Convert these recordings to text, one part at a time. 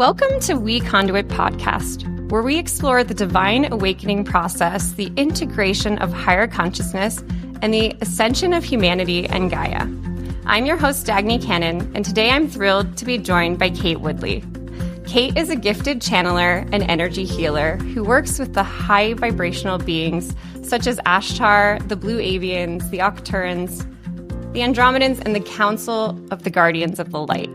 Welcome to We Conduit Podcast, where we explore the divine awakening process, the integration of higher consciousness, and the ascension of humanity and Gaia. I'm your host, Dagny Cannon, and today I'm thrilled to be joined by Kate Woodley. Kate is a gifted channeler and energy healer who works with the high vibrational beings such as Ashtar, the Blue Avians, the Octurans, the Andromedans, and the Council of the Guardians of the Light.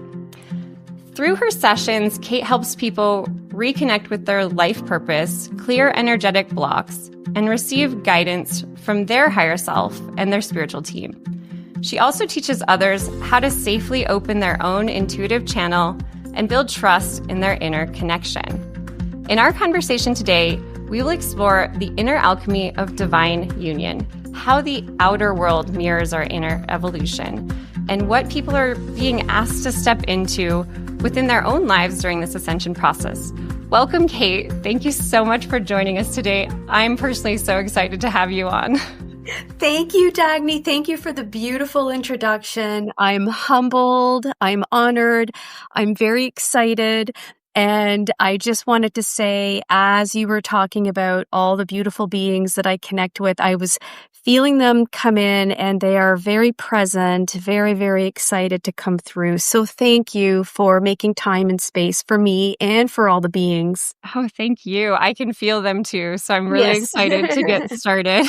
Through her sessions, Kate helps people reconnect with their life purpose, clear energetic blocks, and receive guidance from their higher self and their spiritual team. She also teaches others how to safely open their own intuitive channel and build trust in their inner connection. In our conversation today, we will explore the inner alchemy of divine union, how the outer world mirrors our inner evolution, and what people are being asked to step into within their own lives during this ascension process. Welcome, Kate. Thank you so much for joining us today. I'm personally so excited to have you on. Thank you, Dagny. Thank you for the beautiful introduction. I'm humbled. I'm honored. I'm very excited. And I just wanted to say, as you were talking about all the beautiful beings that I connect with, I was feeling them come in, and they are very present, very, very excited to come through. So thank you for making time and space for me and for all the beings. Oh, thank you. I can feel them too. So I'm really excited to get started.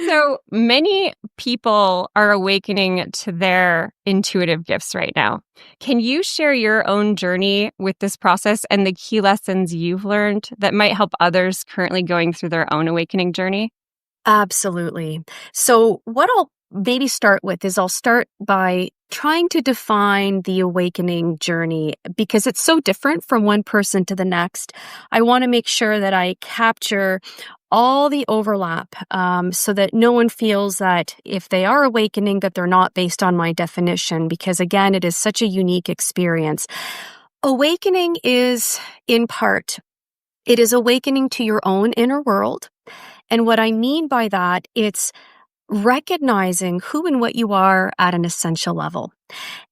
So many people are awakening to their intuitive gifts right now. Can you share your own journey with this process and the key lessons you've learned that might help others currently going through their own awakening journey? Absolutely. So what I'll maybe start with is I'll start by trying to define the awakening journey because it's so different from one person to the next. I want to make sure that I capture all the overlap so that no one feels that if they are awakening that they're not based on my definition, because again, it is such a unique experience. Awakening is, in part, it is awakening to your own inner world. And what I mean by that, it's recognizing who and what you are at an essential level.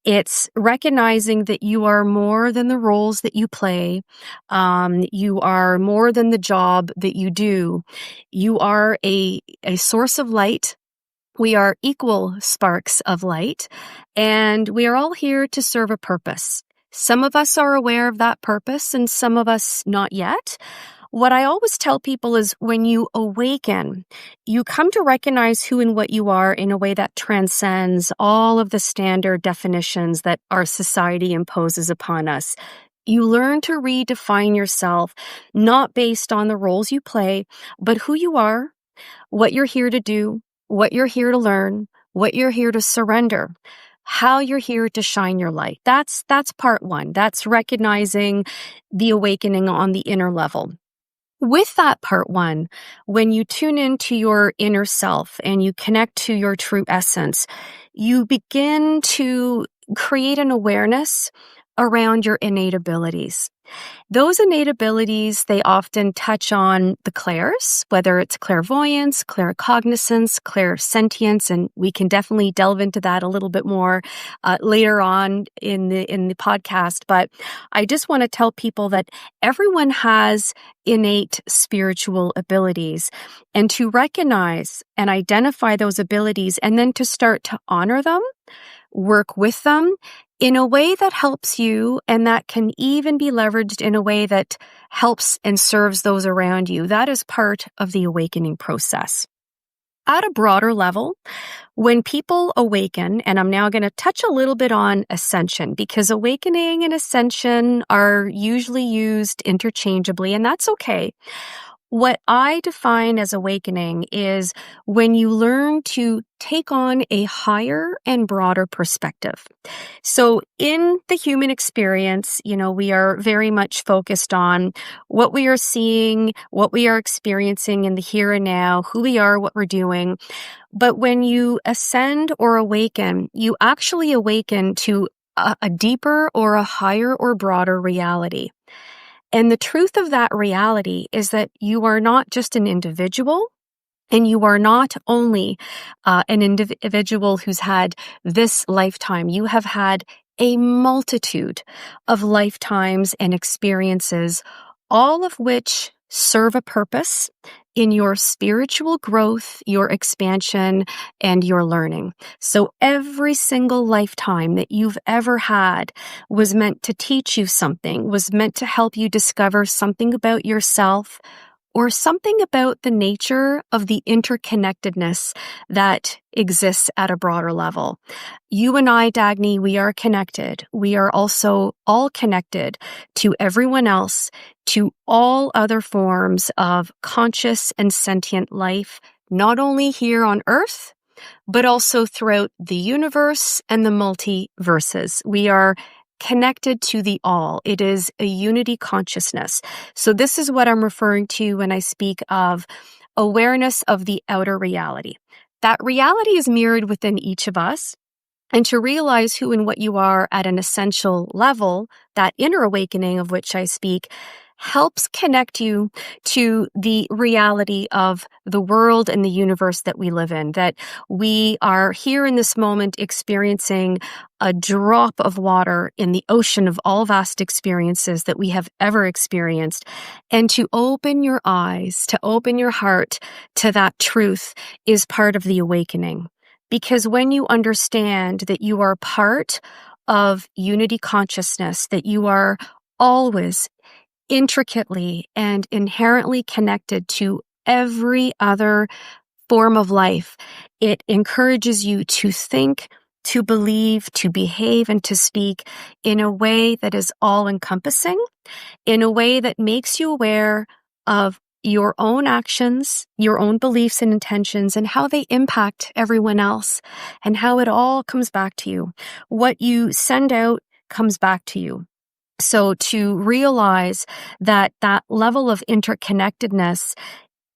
It's recognizing that you are more than the roles that you play. You are more than the job that you do. You are a source of light. We are equal sparks of light, and we are all here to serve a purpose. Some of us are aware of that purpose, and some of us not yet. What I always tell people is when you awaken, you come to recognize who and what you are in a way that transcends all of the standard definitions that our society imposes upon us. You learn to redefine yourself, not based on the roles you play, but who you are, what you're here to do, what you're here to learn, what you're here to surrender, how you're here to shine your light. That's part one. That's recognizing the awakening on the inner level. With that part one, when you tune into your inner self and you connect to your true essence, you begin to create an awareness around your innate abilities. Those innate abilities, they often touch on the clairs, whether it's clairvoyance, claircognizance, clairsentience, and we can definitely delve into that a little bit more later on in the podcast. But I just want to tell people that everyone has innate spiritual abilities, and to recognize and identify those abilities, and then to start to honor them, work with them in a way that helps you, and that can even be leveraged in a way that helps and serves those around you. That is part of the awakening process. At a broader level, when people awaken, and I'm now going to touch a little bit on ascension, because awakening and ascension are usually used interchangeably, and that's okay. What I define as awakening is when you learn to take on a higher and broader perspective. So in the human experience, we are very much focused on what we are seeing, what we are experiencing in the here and now, who we are, what we're doing. But when you ascend or awaken, you actually awaken to a deeper or a higher or broader reality. And the truth of that reality is that you are not just an individual, and you are not only an individual who's had this lifetime. You have had a multitude of lifetimes and experiences, all of which serve a purpose in your spiritual growth, your expansion, and your learning. So every single lifetime that you've ever had was meant to teach you something, was meant to help you discover something about yourself or something about the nature of the interconnectedness that exists at a broader level. You and I, Dagny, we are connected. We are also all connected to everyone else, to all other forms of conscious and sentient life, not only here on Earth, but also throughout the universe and the multiverses. We are connected to the all. It is a unity consciousness. So this is what I'm referring to when I speak of awareness of the outer reality. That reality is mirrored within each of us. And to realize who and what you are at an essential level, that inner awakening of which I speak, helps connect you to the reality of the world and the universe that we live in, that we are here in this moment experiencing a drop of water in the ocean of all vast experiences that we have ever experienced. And to open your eyes, to open your heart to that truth is part of the awakening. Because when you understand that you are part of unity consciousness, that you are always intricately and inherently connected to every other form of life, it encourages you to think, to believe, to behave, and to speak in a way that is all-encompassing, in a way that makes you aware of your own actions, your own beliefs and intentions, and how they impact everyone else, and how it all comes back to you. What you send out comes back to you. So to realize that that level of interconnectedness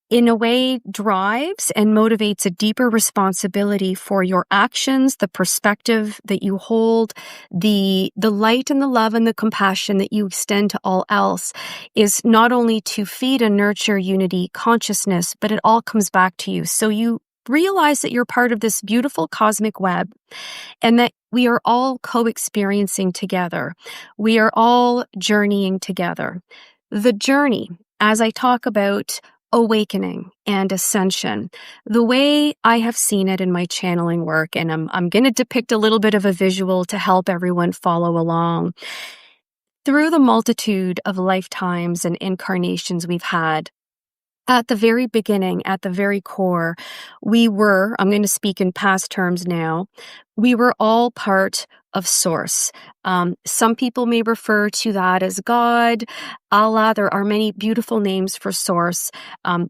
in a way drives and motivates a deeper responsibility for your actions, the perspective that you hold, the light and the love and the compassion that you extend to all else is not only to feed and nurture unity consciousness, but it all comes back to you. So you realize that you're part of this beautiful cosmic web and that we are all co-experiencing together. We are all journeying together. The journey, as I talk about awakening and ascension, the way I have seen it in my channeling work, and I'm going to depict a little bit of a visual to help everyone follow along. Through the multitude of lifetimes and incarnations we've had, at the very beginning, at the very core, I'm going to speak in past terms now, we were all part of Source. Some people may refer to that as God, Allah. There are many beautiful names for Source.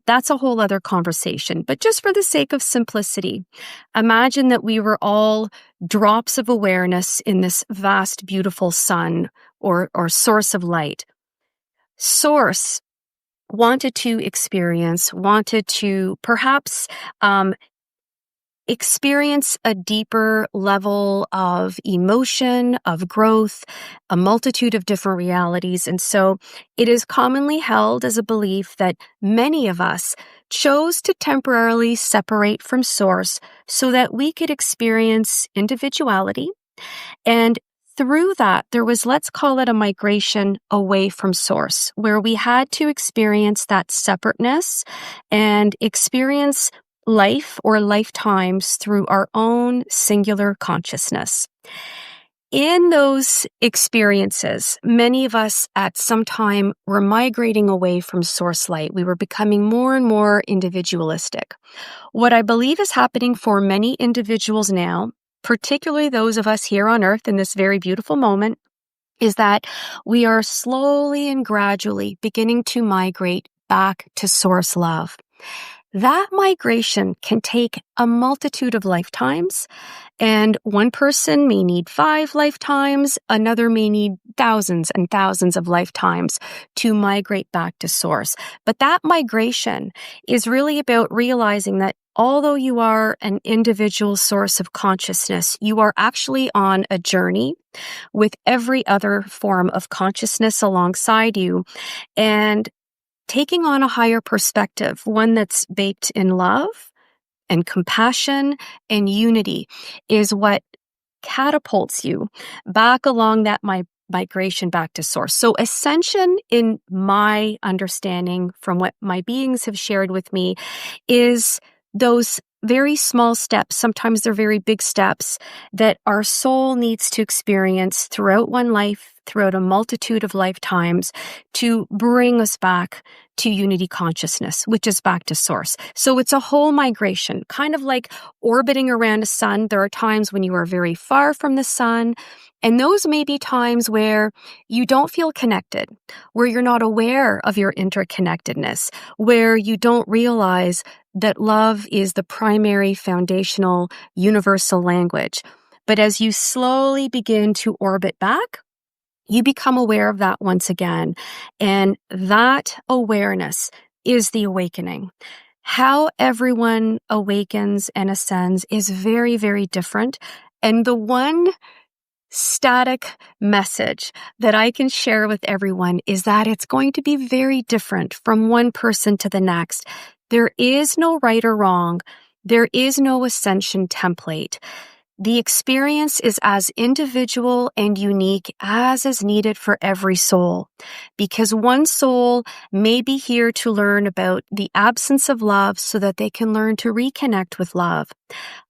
That's a whole other conversation. But just for the sake of simplicity, imagine that we were all drops of awareness in this vast, beautiful sun or source of light. Source wanted to perhaps experience a deeper level of emotion, of growth, a multitude of different realities. And so it is commonly held as a belief that many of us chose to temporarily separate from Source so that we could experience individuality. And through that, there was, let's call it a migration away from Source, where we had to experience that separateness and experience life or lifetimes through our own singular consciousness. In those experiences, many of us at some time were migrating away from Source light. We were becoming more and more individualistic. What I believe is happening for many individuals now, particularly those of us here on Earth in this very beautiful moment, is that we are slowly and gradually beginning to migrate back to Source love. That migration can take a multitude of lifetimes, and one person may need 5 lifetimes, another may need thousands and thousands of lifetimes to migrate back to Source. But that migration is really about realizing that although you are an individual source of consciousness, you are actually on a journey with every other form of consciousness alongside you, and taking on a higher perspective, one that's baked in love and compassion and unity, is what catapults you back along that migration back to source. So ascension, in my understanding from what my beings have shared with me, is those very small steps. Sometimes they're very big steps that our soul needs to experience throughout one life, throughout a multitude of lifetimes, to bring us back to unity consciousness, which is back to source. So it's a whole migration, kind of like orbiting around a sun. There are times when you are very far from the sun, and those may be times where you don't feel connected, where you're not aware of your interconnectedness, where you don't realize that love is the primary foundational universal language. But as you slowly begin to orbit back, you become aware of that once again. And that awareness is the awakening. How everyone awakens and ascends is very, very different. And the one static message that I can share with everyone is that it's going to be very different from one person to the next. There is no right or wrong. There is no ascension template. The experience is as individual and unique as is needed for every soul, because one soul may be here to learn about the absence of love so that they can learn to reconnect with love.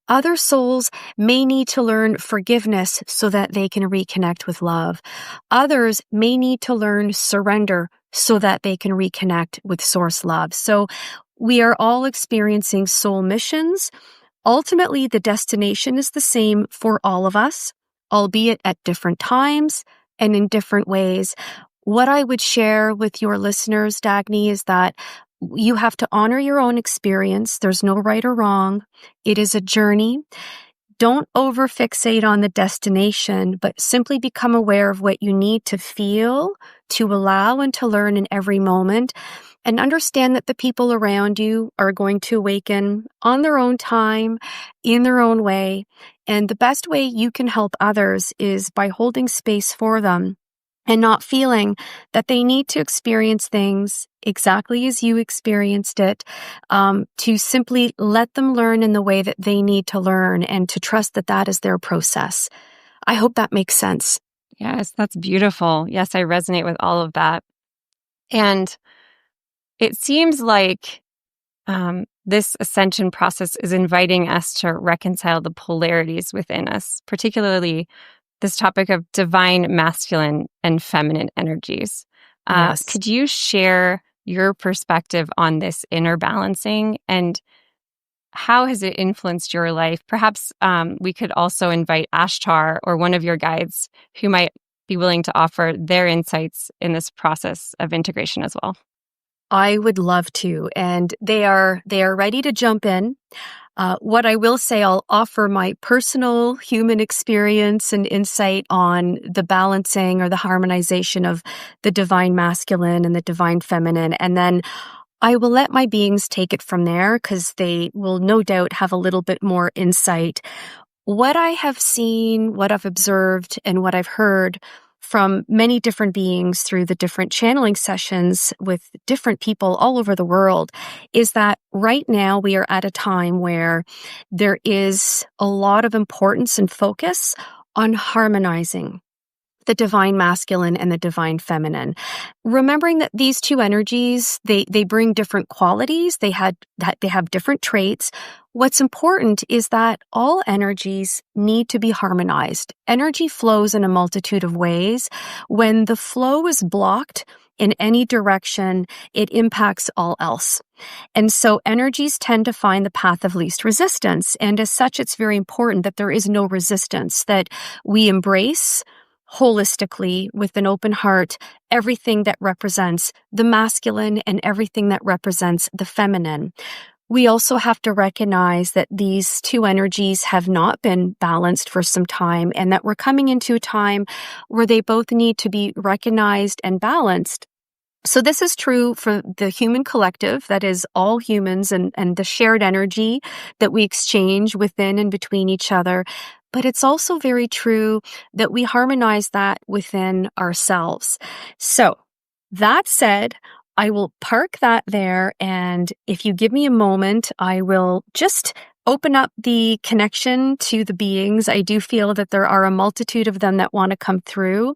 Other souls may need to learn forgiveness so that they can reconnect with love. Others may need to learn surrender so that they can reconnect with source love. So we are all experiencing soul missions. Ultimately, the destination is the same for all of us, albeit at different times and in different ways. What I would share with your listeners, Dagny, is that you have to honor your own experience. There's no right or wrong. It is a journey. Don't overfixate on the destination, but simply become aware of what you need to feel, to allow, and to learn in every moment. And understand that the people around you are going to awaken on their own time, in their own way. And the best way you can help others is by holding space for them and not feeling that they need to experience things exactly as you experienced it, to simply let them learn in the way that they need to learn and to trust that that is their process. I hope that makes sense. Yes, that's beautiful. Yes, I resonate with all of that. And it seems like this ascension process is inviting us to reconcile the polarities within us, particularly this topic of divine masculine and feminine energies. Yes. Could you share your perspective on this inner balancing and how has it influenced your life? Perhaps we could also invite Ashtar or one of your guides who might be willing to offer their insights in this process of integration as well. I would love to, and they are ready to jump in. What I will say, I'll offer my personal human experience and insight on the balancing or the harmonization of the divine masculine and the divine feminine. And then I will let my beings take it from there because they will no doubt have a little bit more insight. What I have seen, what I've observed, and what I've heard from many different beings through the different channeling sessions with different people all over the world is that right now we are at a time where there is a lot of importance and focus on harmonizing the divine masculine and the divine feminine. Remembering that these two energies, they bring different qualities, they have different traits. What's important is that all energies need to be harmonized. Energy flows in a multitude of ways. When the flow is blocked in any direction, it impacts all else. And so energies tend to find the path of least resistance. And as such, it's very important that there is no resistance, that we embrace holistically with an open heart everything that represents the masculine and everything that represents the feminine. We also have to recognize that these two energies have not been balanced for some time and that we're coming into a time where they both need to be recognized and balanced. So this is true for the human collective, that is all humans and the shared energy that we exchange within and between each other. But it's also very true that we harmonize that within ourselves. So that said, I will park that there. And if you give me a moment, I will just open up the connection to the beings. I do feel that there are a multitude of them that want to come through.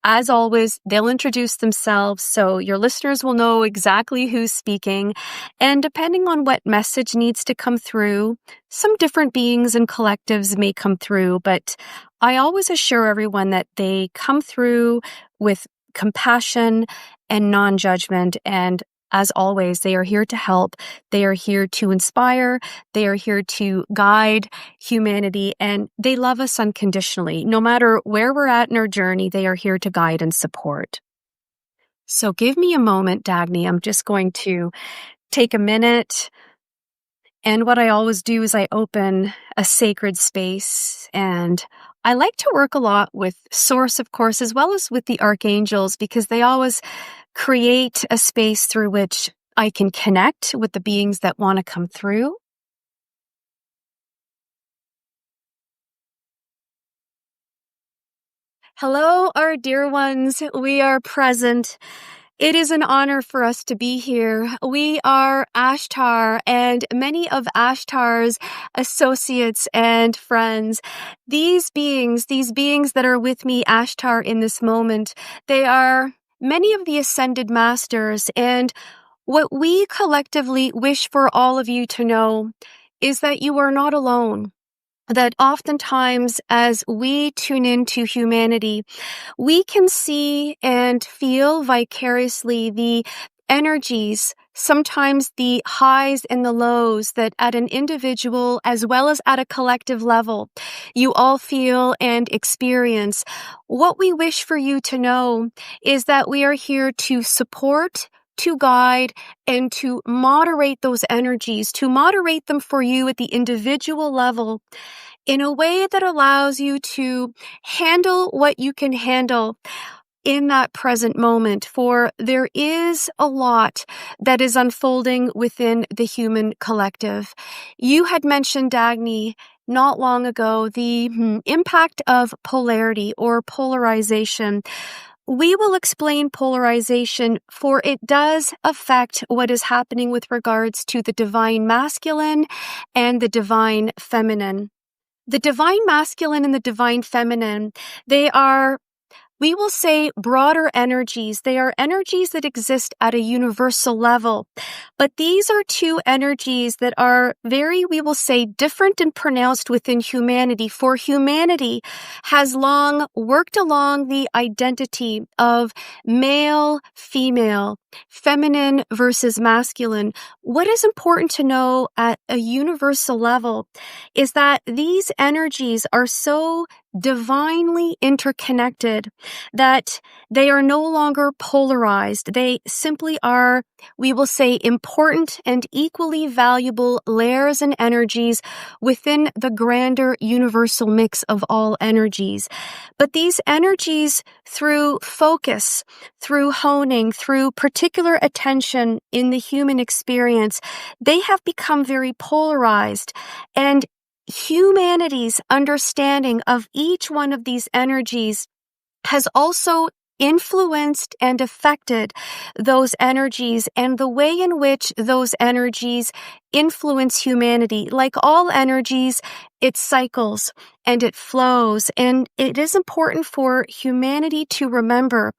As always, they'll introduce themselves, so your listeners will know exactly who's speaking. And depending on what message needs to come through, some different beings and collectives may come through, but I always assure everyone that they come through with compassion and non-judgment. And as always, they are here to help. They are here to inspire. They are here to guide humanity, and they love us unconditionally. No matter where we're at in our journey, they are here to guide and support. So give me a moment, Dagny. I'm just going to take a minute. And what I always do is I open a sacred space, and I like to work a lot with Source, of course, as well as with the archangels, because they always create a space through which I can connect with the beings that want to come through. Hello, our dear ones. We are present. It is an honor for us to be here. We are Ashtar and many of Ashtar's associates and friends. These beings that are with me, Ashtar, in this moment, they are many of the Ascended Masters. And what we collectively wish for all of you to know is that you are not alone. That oftentimes as we tune into humanity, we can see and feel vicariously the energies, sometimes the highs and the lows that at an individual as well as at a collective level, you all feel and experience. What we wish for you to know is that we are here to support, to guide, and to moderate those energies, to moderate them for you at the individual level in a way that allows you to handle what you can handle in that present moment, for there is a lot that is unfolding within the human collective. You had mentioned, Dagny, not long ago, the impact of polarity or polarization. We will explain polarization, for it does affect what is happening with regards to the divine masculine and the divine feminine. The divine masculine and the divine feminine, they are, we will say, broader energies. They are energies that exist at a universal level. But these are two energies that are very, we will say, different and pronounced within humanity. For humanity has long worked along the identity of male, female, feminine versus masculine. What is important to know at a universal level is that these energies are so divinely interconnected that they are no longer polarized. They simply are, we will say, important and equally valuable layers and energies within the grander universal mix of all energies. But these energies, through focus, through honing, through particular attention in the human experience, they have become very polarized. And humanity's understanding of each one of these energies has also influenced and affected those energies and the way in which those energies influence humanity. Like all energies, it cycles and it flows. And it is important for humanity to remember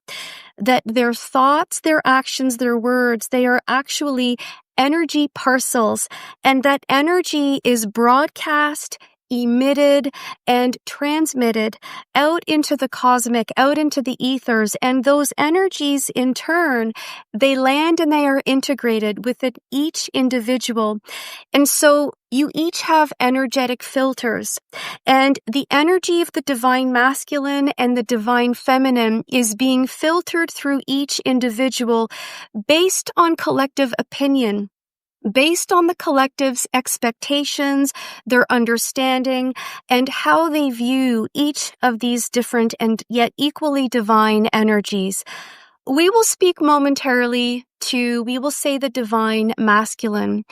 that their thoughts, their actions, their words, they are actually energy parcels, and that energy is broadcast, emitted, and transmitted out into the cosmic, out into the ethers, and those energies in turn, they land and they are integrated within each individual. And so you each have energetic filters, and the energy of the divine masculine and the divine feminine is being filtered through each individual based on collective opinion, based on the collective's expectations, their understanding, and how they view each of these different and yet equally divine energies. We will speak momentarily to, we will say, the divine masculine.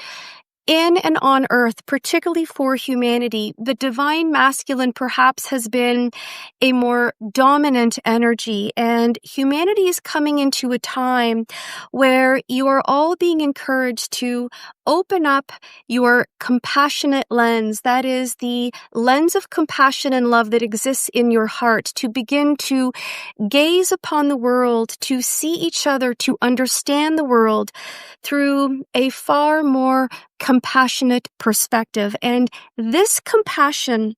In and on earth, particularly for humanity, the divine masculine perhaps has been a more dominant energy, and humanity is coming into a time where you are all being encouraged to open up your compassionate lens, that is the lens of compassion and love that exists in your heart, to begin to gaze upon the world, to see each other, to understand the world through a far more compassionate perspective. And this compassion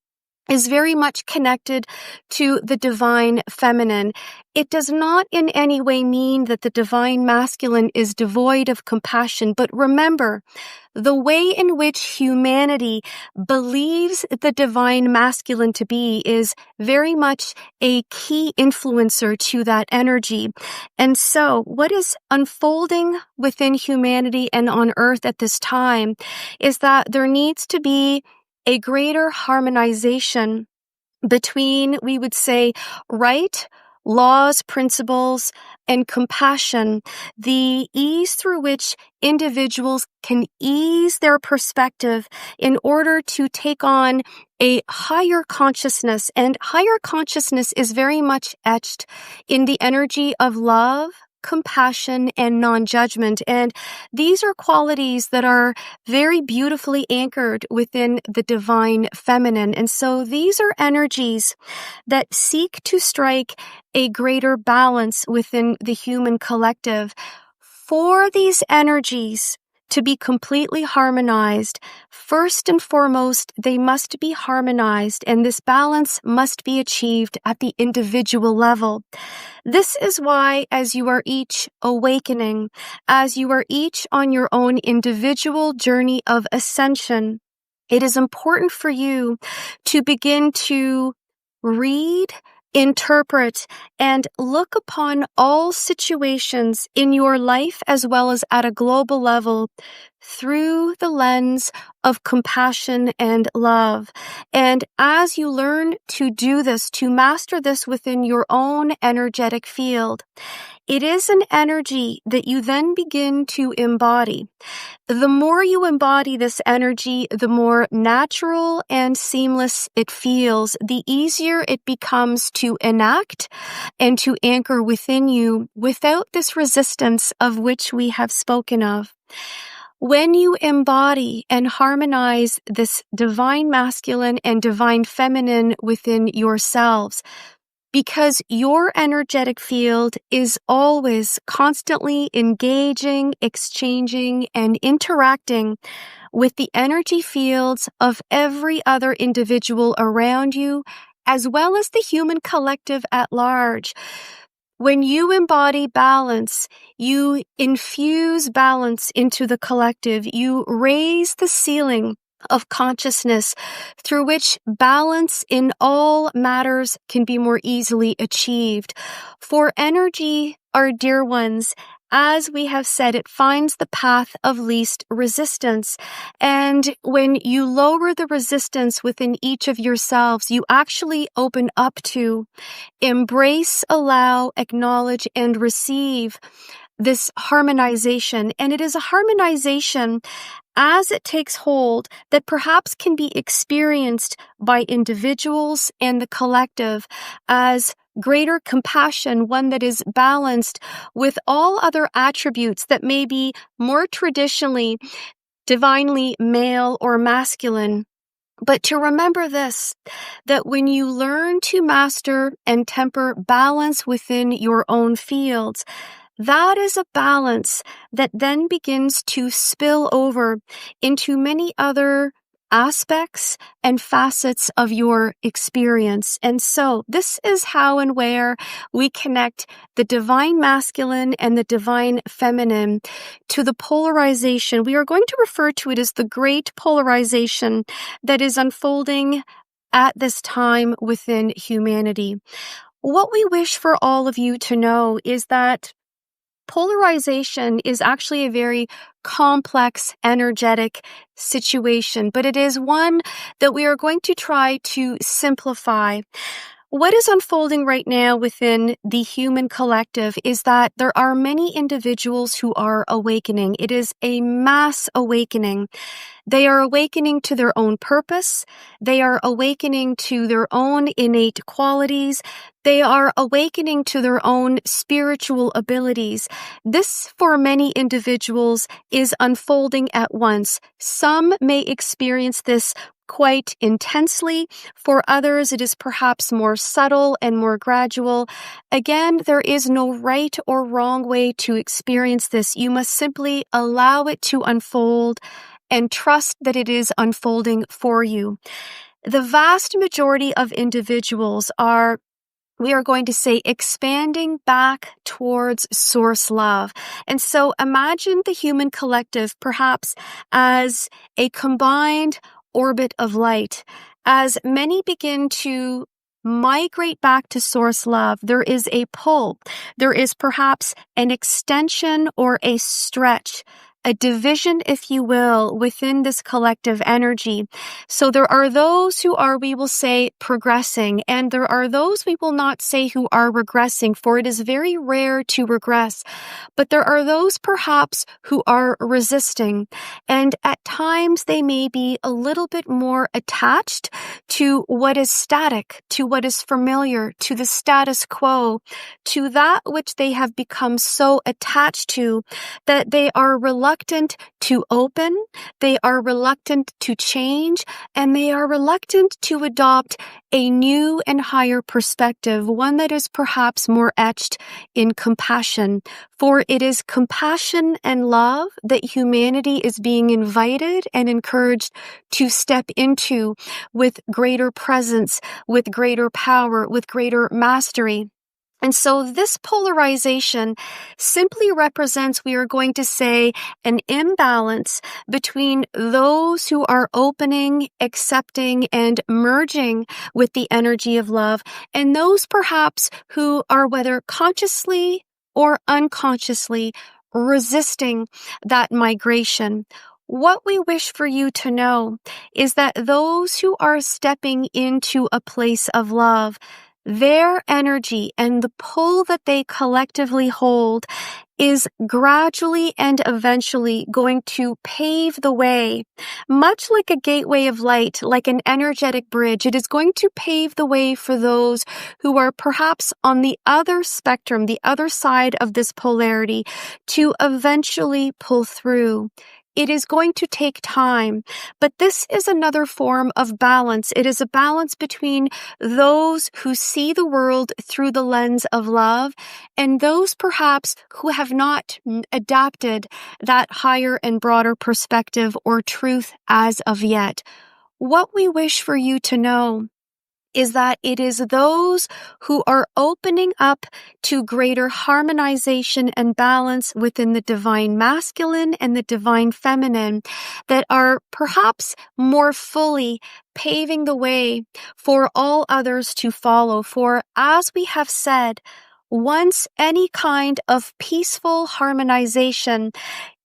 is very much connected to the divine feminine. It does not in any way mean that the divine masculine is devoid of compassion, but remember, the way in which humanity believes the divine masculine to be is very much a key influencer to that energy. And so what is unfolding within humanity and on earth at this time is that there needs to be a greater harmonization between, we would say, right, laws, principles, and compassion, the ease through which individuals can ease their perspective in order to take on a higher consciousness. And higher consciousness is very much etched in the energy of love, compassion, and non-judgment. And these are qualities that are very beautifully anchored within the divine feminine. And so these are energies that seek to strike a greater balance within the human collective. For these energies to be completely harmonized, first and foremost, they must be harmonized, and this balance must be achieved at the individual level. This is why, as you are each awakening, as you are each on your own individual journey of ascension, it is important for you to begin to read, interpret, and look upon all situations in your life as well as at a global level through the lens of compassion and love. And as you learn to do this, to master this within your own energetic field, it is an energy that you then begin to embody. The more you embody this energy, the more natural and seamless it feels, the easier it becomes to enact and to anchor within you without this resistance of which we have spoken of. When you embody and harmonize this divine masculine and divine feminine within yourselves, because your energetic field is always constantly engaging, exchanging, and interacting with the energy fields of every other individual around you, as well as the human collective at large. When you embody balance, you infuse balance into the collective. You raise the ceiling of consciousness through which balance in all matters can be more easily achieved. For energy, our dear ones, as we have said, it finds the path of least resistance. And when you lower the resistance within each of yourselves, you actually open up to embrace, allow, acknowledge, and receive this harmonization. And it is a harmonization as it takes hold that perhaps can be experienced by individuals and the collective as greater compassion, one that is balanced with all other attributes that may be more traditionally divinely male or masculine. But to remember this, that when you learn to master and temper balance within your own fields, that is a balance that then begins to spill over into many other aspects and facets of your experience. And so this is how and where we connect the divine masculine and the divine feminine to the polarization. We are going to refer to it as the great polarization that is unfolding at this time within humanity. What we wish for all of you to know is that polarization is actually a very complex, energetic situation, but it is one that we are going to try to simplify. What is unfolding right now within the human collective is that there are many individuals who are awakening. It is a mass awakening. They are awakening to their own purpose. They are awakening to their own innate qualities. They are awakening to their own spiritual abilities. This, for many individuals, is unfolding at once. Some may experience this quite intensely. For others, it is perhaps more subtle and more gradual. Again, there is no right or wrong way to experience this. You must simply allow it to unfold and trust that it is unfolding for you. The vast majority of individuals are, we are going to say, expanding back towards source love. And so imagine the human collective perhaps as a combined orbit of light. As many begin to migrate back to source love, there is a pull. There is perhaps an extension or a stretch, a division, if you will, within this collective energy. So there are those who are, we will say, progressing, and there are those we will not say who are regressing, for it is very rare to regress. But there are those perhaps who are resisting, and at times they may be a little bit more attached to what is static, to what is familiar, to the status quo, to that which they have become so attached to that they are reluctant to open, they are reluctant to change, and they are reluctant to adopt a new and higher perspective, one that is perhaps more etched in compassion. For it is compassion and love that humanity is being invited and encouraged to step into with greater presence, with greater power, with greater mastery. And so this polarization simply represents, we are going to say, an imbalance between those who are opening, accepting, and merging with the energy of love, and those perhaps who are, whether consciously or unconsciously, resisting that migration. What we wish for you to know is that those who are stepping into a place of love, their energy and the pull that they collectively hold is gradually and eventually going to pave the way, much like a gateway of light, like an energetic bridge. It is going to pave the way for those who are perhaps on the other spectrum, the other side of this polarity, to eventually pull through. It is going to take time, but this is another form of balance. It is a balance between those who see the world through the lens of love and those perhaps who have not adapted that higher and broader perspective or truth as of yet. What we wish for you to know is that it is those who are opening up to greater harmonization and balance within the divine masculine and the divine feminine that are perhaps more fully paving the way for all others to follow. For as we have said, once any kind of peaceful harmonization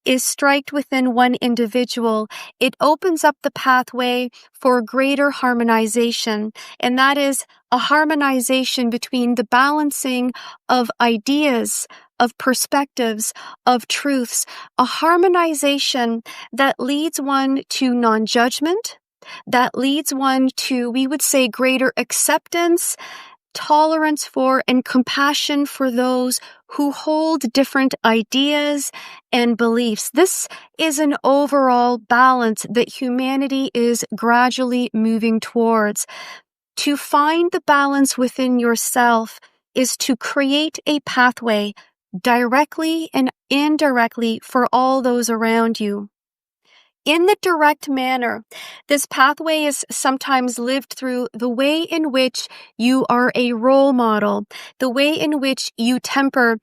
is striked within one individual, it opens up the pathway for greater harmonization. And that is a harmonization between the balancing of ideas, of perspectives, of truths, a harmonization that leads one to non-judgment, that leads one to, we would say, greater acceptance, tolerance for, and compassion for those who hold different ideas and beliefs. This is an overall balance that humanity is gradually moving towards. To find the balance within yourself is to create a pathway directly and indirectly for all those around you. In the direct manner, this pathway is sometimes lived through the way in which you are a role model, the way in which you temper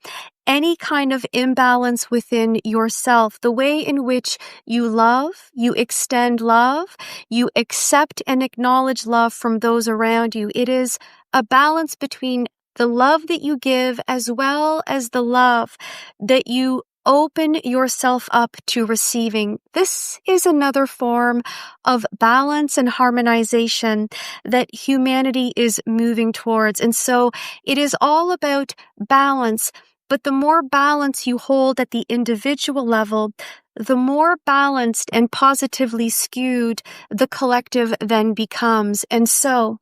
any kind of imbalance within yourself, the way in which you love, you extend love, you accept and acknowledge love from those around you. It is a balance between the love that you give as well as the love that you open yourself up to receiving. This is another form of balance and harmonization that humanity is moving towards. And so it is all about balance. But the more balance you hold at the individual level, the more balanced and positively skewed the collective then becomes. And so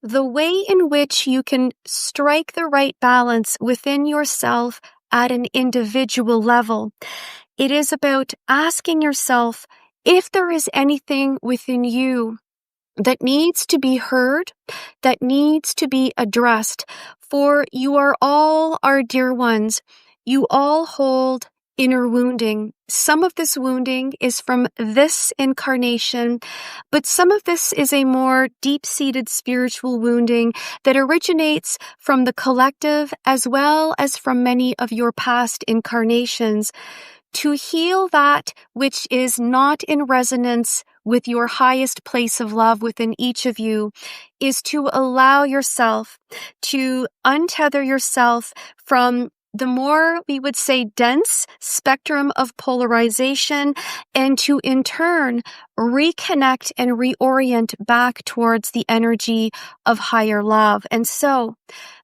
the way in which you can strike the right balance within yourself at an individual level, it is about asking yourself if there is anything within you that needs to be heard, that needs to be addressed. For you are all our dear ones. You all hold inner wounding. Some of this wounding is from this incarnation, but some of this is a more deep-seated spiritual wounding that originates from the collective as well as from many of your past incarnations. To heal that which is not in resonance with your highest place of love within each of you is to allow yourself to untether yourself from the more, we would say, dense spectrum of polarization, and to in turn reconnect and reorient back towards the energy of higher love. And so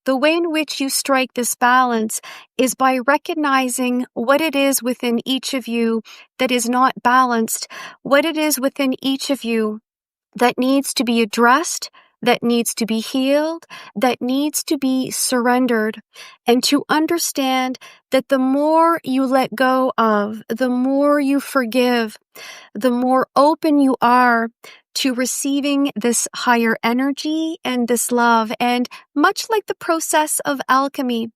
the way in which you strike this balance is by recognizing what it is within each of you that is not balanced, what it is within each of you that needs to be addressed, that needs to be healed, that needs to be surrendered, and to understand that the more you let go of, the more you forgive, the more open you are to receiving this higher energy and this love. And much like the process of alchemy,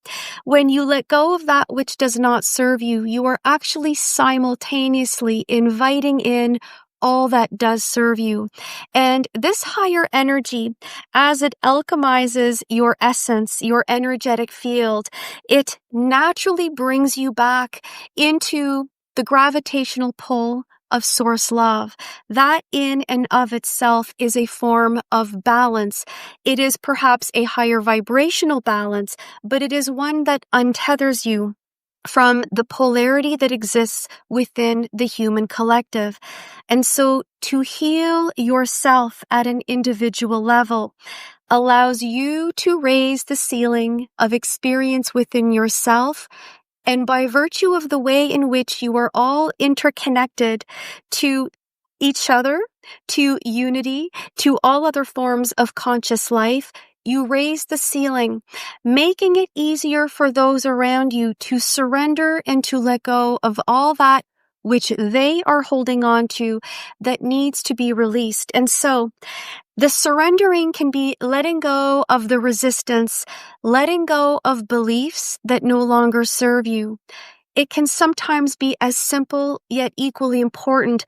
when you let go of that which does not serve you, you are actually simultaneously inviting in all that does serve you. And this higher energy, as it alchemizes your essence, your energetic field, it naturally brings you back into the gravitational pull of source love. That in and of itself is a form of balance. It is perhaps a higher vibrational balance, but it is one that untethers you from the polarity that exists within the human collective. And so to heal yourself at an individual level allows you to raise the ceiling of experience within yourself. And by virtue of the way in which you are all interconnected to each other, to unity, to all other forms of conscious life, you raise the ceiling, making it easier for those around you to surrender and to let go of all that which they are holding on to that needs to be released. And so the surrendering can be letting go of the resistance, letting go of beliefs that no longer serve you. It can sometimes be as simple yet equally important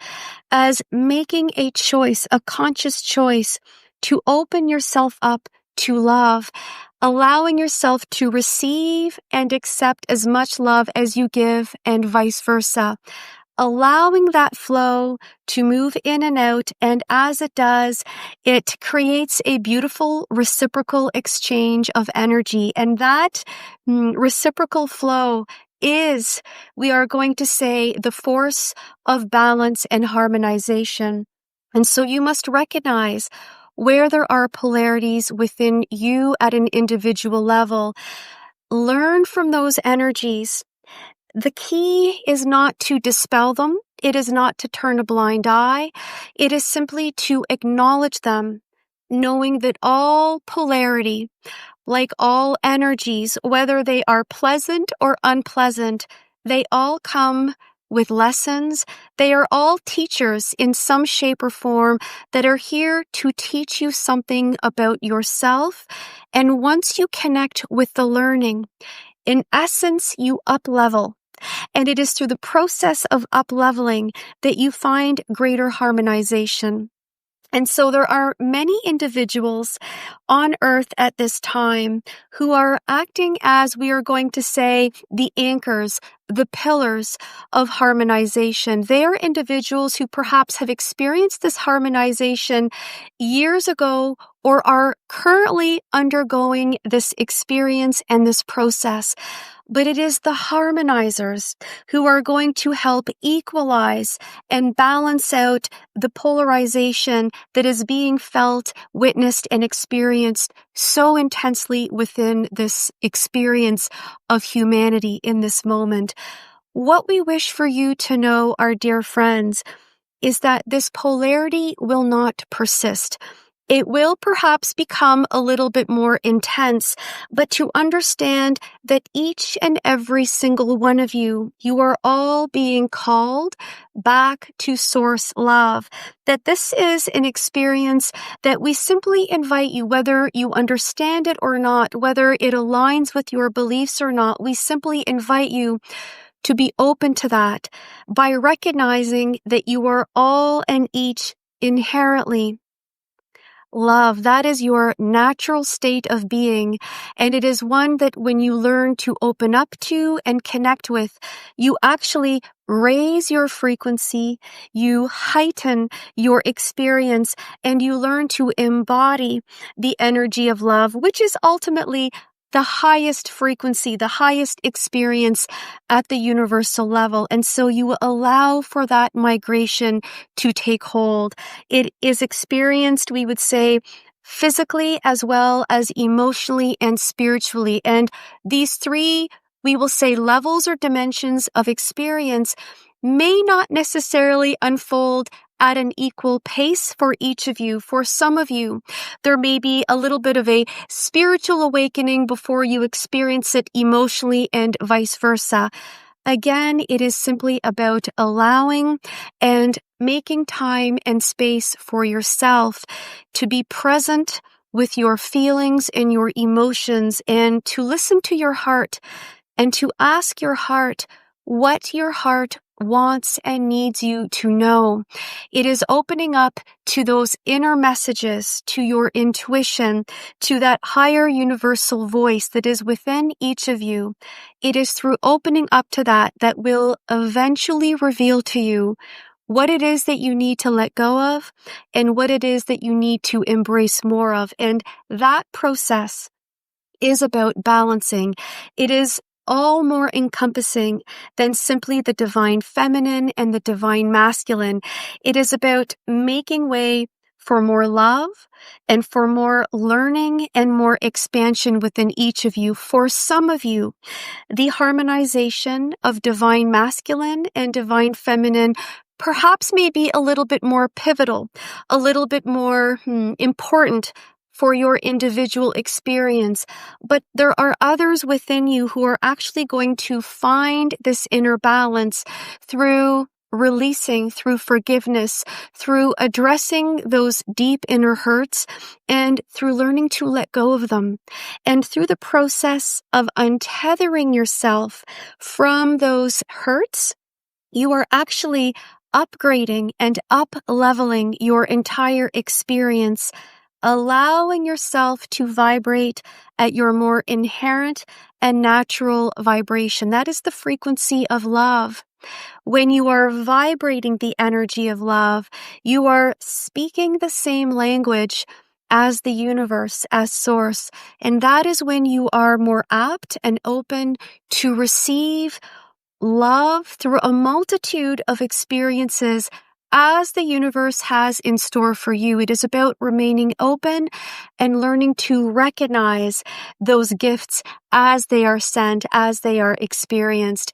as making a choice, a conscious choice, to open yourself up to love, allowing yourself to receive and accept as much love as you give and vice versa. Allowing that flow to move in and out, and as it does, it creates a beautiful reciprocal exchange of energy. And that reciprocal flow is, we are going to say, the force of balance and harmonization. And so you must recognize where there are polarities within you at an individual level. Learn from those energies. The key is not to dispel them. It is not to turn a blind eye. It is simply to acknowledge them, knowing that all polarity, like all energies, whether they are pleasant or unpleasant, they all come with lessons. They are all teachers in some shape or form that are here to teach you something about yourself. And once you connect with the learning, in essence, you up-level. And it is through the process of up-leveling that you find greater harmonization. And so there are many individuals on earth at this time who are acting as, we are going to say, the anchors, the pillars of harmonization. They are individuals who perhaps have experienced this harmonization years ago or are currently undergoing this experience and this process. but it is the harmonizers who are going to help equalize and balance out the polarization that is being felt, witnessed, and experienced so intensely within this experience of humanity in this moment. What we wish for you to know, our dear friends, is that this polarity will not persist. It will perhaps become a little bit more intense, but to understand that each and every single one of you, you are all being called back to source love, that this is an experience that we simply invite you, whether you understand it or not, whether it aligns with your beliefs or not, we simply invite you to be open to that by recognizing that you are all and each inherently love. That is your natural state of being. And it is one that when you learn to open up to and connect with, you actually raise your frequency, you heighten your experience, and you learn to embody the energy of love, which is ultimately the highest frequency, the highest experience at the universal level. And so you allow for that migration to take hold. It is experienced, we would say, physically as well as emotionally and spiritually. And these three, we will say, levels or dimensions of experience may not necessarily unfold at an equal pace for each of you. For some of you, there may be a little bit of a spiritual awakening before you experience it emotionally and vice versa. Again, it is simply about allowing and making time and space for yourself to be present with your feelings and your emotions and to listen to your heart and to ask your heart what your heart wants and needs you to know. It is opening up to those inner messages, to your intuition, to that higher universal voice that is within each of you. It is through opening up to that that will eventually reveal to you what it is that you need to let go of and what it is that you need to embrace more of. And that process is about balancing. It is all more encompassing than simply the divine feminine and the divine masculine. It is about making way for more love and for more learning and more expansion within each of you. For some of you, the harmonization of divine masculine and divine feminine perhaps may be a little bit more pivotal, a little bit more important for your individual experience. But there are others within you who are actually going to find this inner balance through releasing, through forgiveness, through addressing those deep inner hurts, and through learning to let go of them. And through the process of untethering yourself from those hurts, you are actually upgrading and up-leveling your entire experience, allowing yourself to vibrate at your more inherent and natural vibration. That is the frequency of love. When you are vibrating the energy of love, you are speaking the same language as the universe, as source. And that is when you are more apt and open to receive love through a multitude of experiences as the universe has in store for you. It is about remaining open and learning to recognize those gifts as they are sent, as they are experienced.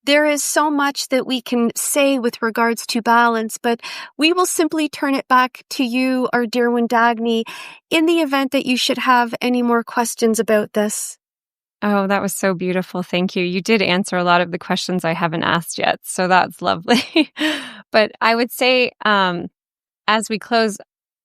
There is so much that we can say with regards to balance, but we will simply turn it back to you, our dear one, Dagny, in the event that you should have any more questions about this. Oh, that was so beautiful. Thank you. You did answer a lot of the questions I haven't asked yet, so that's lovely. But I would say, as we close,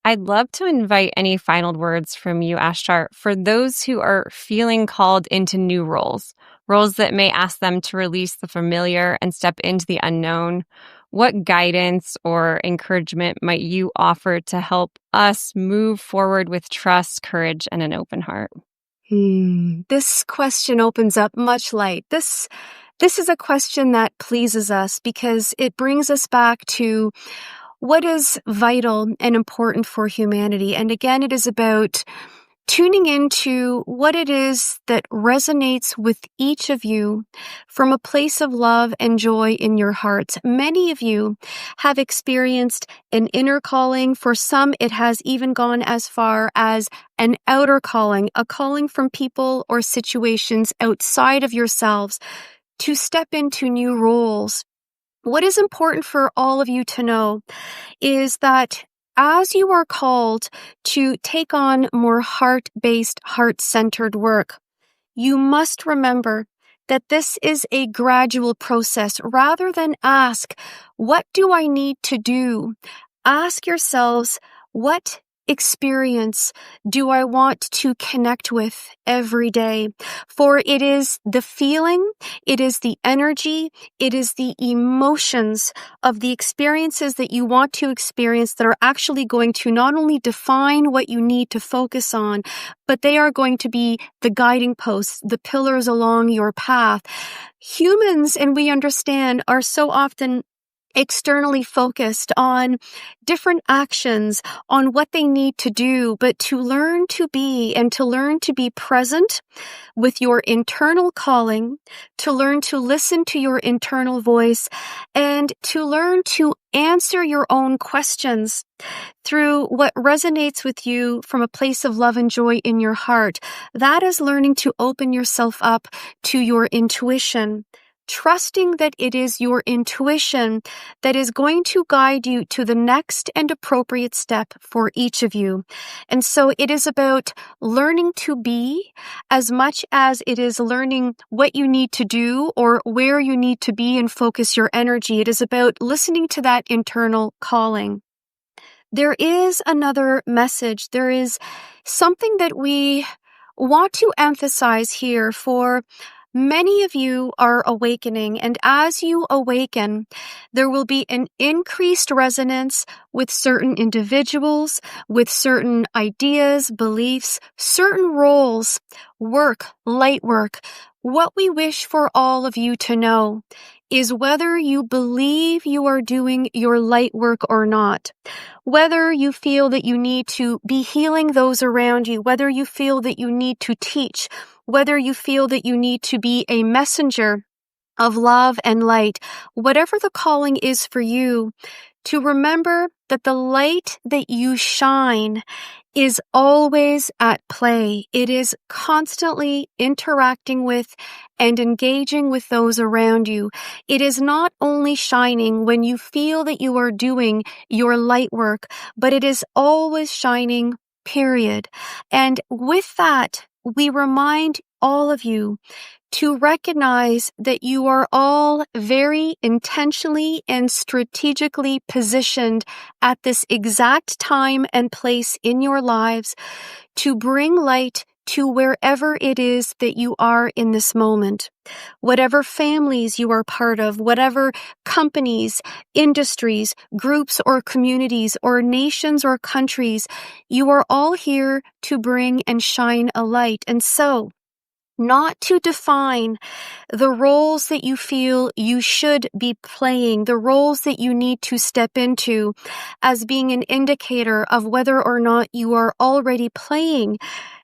I'd love to invite any final words from you, Ashtar, for those who are feeling called into new roles that may ask them to release the familiar and step into the unknown. What guidance or encouragement might you offer to help us move forward with trust, courage, and an open heart? This question opens up much light. This is a question that pleases us because it brings us back to what is vital and important for humanity. And again, it is about tuning into what it is that resonates with each of you from a place of love and joy in your hearts. Many of you have experienced an inner calling. For some, it has even gone as far as an outer calling, a calling from people or situations outside of yourselves to step into new roles. What is important for all of you to know is that as you are called to take on more heart-based, heart-centered work, you must remember that this is a gradual process. Rather than ask, what do I need to do? Ask yourselves, what experience do I want to connect with every day? For it is the feeling, it is the energy, it is the emotions of the experiences that you want to experience that are actually going to not only define what you need to focus on, but they are going to be the guiding posts, the pillars along your path. Humans, and we understand, are so often externally focused on different actions, on what they need to do, but to learn to be and to learn to be present with your internal calling, to learn to listen to your internal voice, and to learn to answer your own questions through what resonates with you from a place of love and joy in your heart. That is learning to open yourself up to your intuition, trusting that it is your intuition that is going to guide you to the next and appropriate step for each of you. And so it is about learning to be as much as it is learning what you need to do or where you need to be and focus your energy. It is about listening to that internal calling. There is another message. There is something that we want to emphasize here. For many of you are awakening, and as you awaken, there will be an increased resonance with certain individuals, with certain ideas, beliefs, certain roles, work, light work. What we wish for all of you to know is whether you believe you are doing your light work or not, whether you feel that you need to be healing those around you, whether you feel that you need to teach, whether you feel that you need to be a messenger of love and light, whatever the calling is for you, to remember that the light that you shine is always at play. It is constantly interacting with and engaging with those around you. It is not only shining when you feel that you are doing your light work, but it is always shining, period. And with that, we remind all of you to recognize that you are all very intentionally and strategically positioned at this exact time and place in your lives to bring light to wherever it is that you are in this moment. Whatever families you are part of, whatever companies, industries, groups or communities or nations or countries, you are all here to bring and shine a light. And so, not to define the roles that you feel you should be playing, the roles that you need to step into as being an indicator of whether or not you are already playing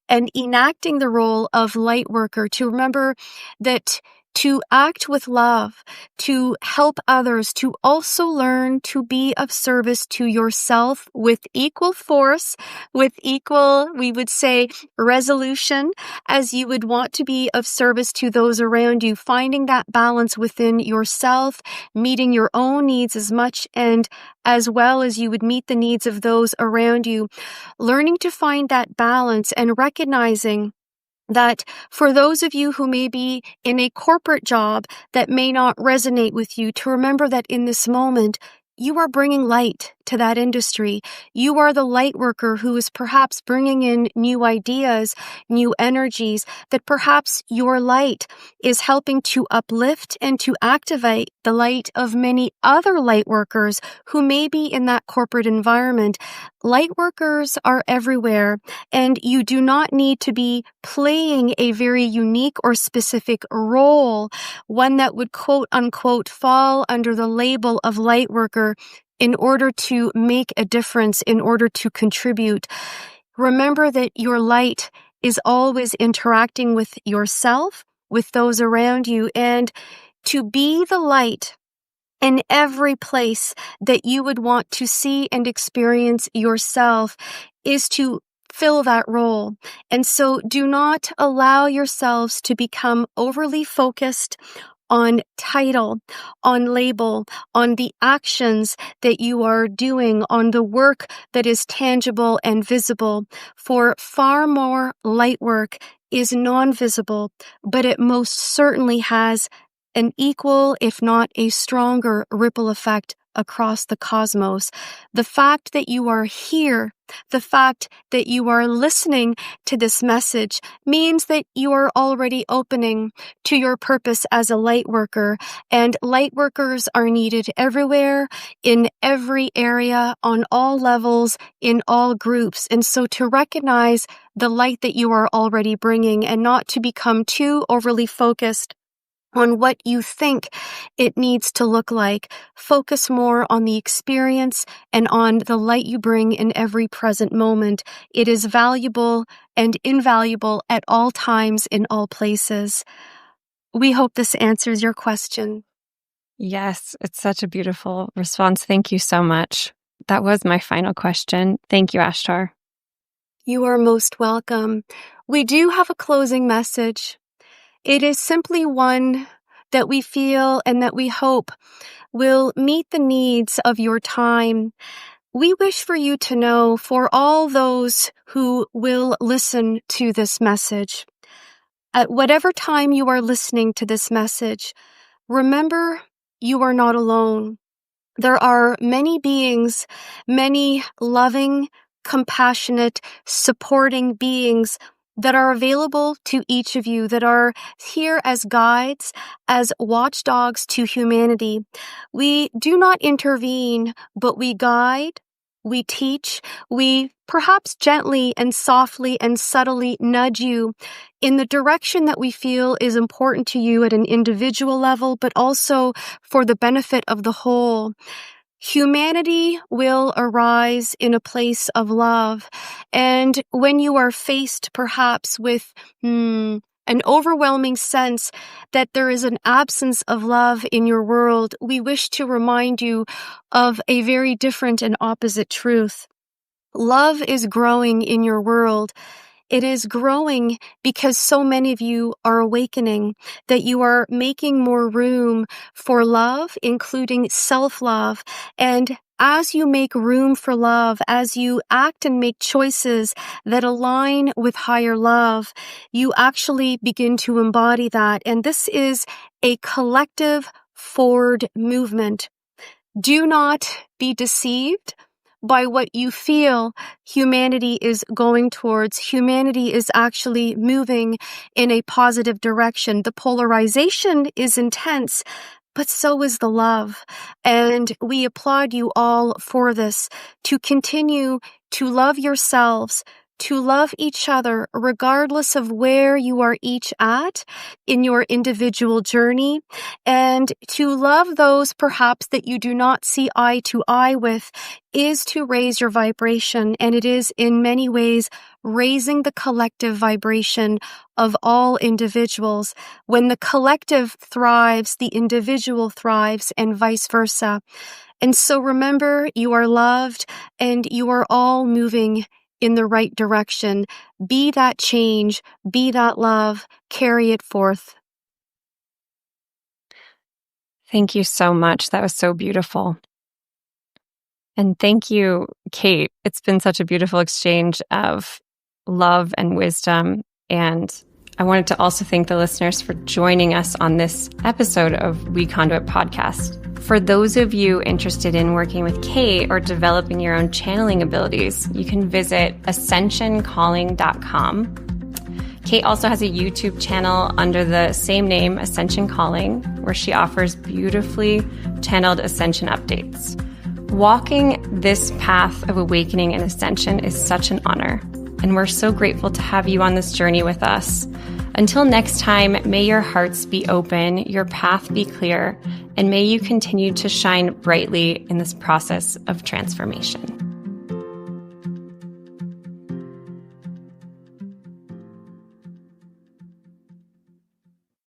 and enacting the role of light worker, to remember that to act with love, to help others, to also learn to be of service to yourself with equal force, with equal, we would say, resolution, as you would want to be of service to those around you, finding that balance within yourself, meeting your own needs as much and as well as you would meet the needs of those around you, learning to find that balance and recognizing that for those of you who may be in a corporate job that may not resonate with you, to remember that in this moment, you are bringing light to that industry. You are the light worker who is perhaps bringing in new ideas, new energies, that perhaps your light is helping to uplift and to activate the light of many other light workers who may be in that corporate environment. Light workers are everywhere, and you do not need to be playing a very unique or specific role, one that would quote unquote fall under the label of light worker in order to make a difference, in order to contribute. Remember that your light is always interacting with yourself, with those around you, and to be the light in every place that you would want to see and experience yourself is to fill that role. And so do not allow yourselves to become overly focused on title, on label, on the actions that you are doing, on the work that is tangible and visible. For far more light work is non-visible, but it most certainly has an equal, if not a stronger, ripple effect across the cosmos. The fact that you are here, the fact that you are listening to this message means that you are already opening to your purpose as a light worker, and light workers are needed everywhere, in every area, on all levels, in all groups. And so to recognize the light that you are already bringing and not to become too overly focused on what you think it needs to look like. Focus more on the experience and on the light you bring in every present moment. It is valuable and invaluable at all times in all places. We hope this answers your question. Yes, it's such a beautiful response. Thank you so much. That was my final question. Thank you, Ashtar. You are most welcome. We do have a closing message. It is simply one that we feel and that we hope will meet the needs of your time. We wish for you to know, for all those who will listen to this message, at whatever time you are listening to this message, remember you are not alone. There are many beings, many loving, compassionate, supporting beings that are available to each of you, that are here as guides, as watchdogs to humanity. We do not intervene, but we guide, we teach, we perhaps gently and softly and subtly nudge you in the direction that we feel is important to you at an individual level, but also for the benefit of the whole. Humanity will arise in a place of love. And when you are faced perhaps with an overwhelming sense that there is an absence of love in your world, we wish to remind you of a very different and opposite truth. Love is growing in your world. It is growing because so many of you are awakening, that you are making more room for love, including self-love. And as you make room for love, as you act and make choices that align with higher love, you actually begin to embody that. And this is a collective forward movement. Do not be deceived by what you feel humanity is going towards. Humanity is actually moving in a positive direction. The polarization is intense, but so is the love. And we applaud you all for this, to continue to love yourselves, to love each other, regardless of where you are each at in your individual journey, and to love those perhaps that you do not see eye to eye with, is to raise your vibration. And it is in many ways raising the collective vibration of all individuals. When the collective thrives, the individual thrives, and vice versa. And so remember, you are loved and you are all moving in the right direction. Be that change, be that love, carry it forth. Thank you so much. That was so beautiful. And thank you, Kate. It's been such a beautiful exchange of love and wisdom. And I wanted to also thank the listeners for joining us on this episode of We Conduit Podcast. For those of you interested in working with Kate or developing your own channeling abilities, you can visit ascensioncalling.com. Kate also has a YouTube channel under the same name, Ascension Calling, where she offers beautifully channeled ascension updates. Walking this path of awakening and ascension is such an honor, and we're so grateful to have you on this journey with us. Until next time, may your hearts be open, your path be clear, and may you continue to shine brightly in this process of transformation.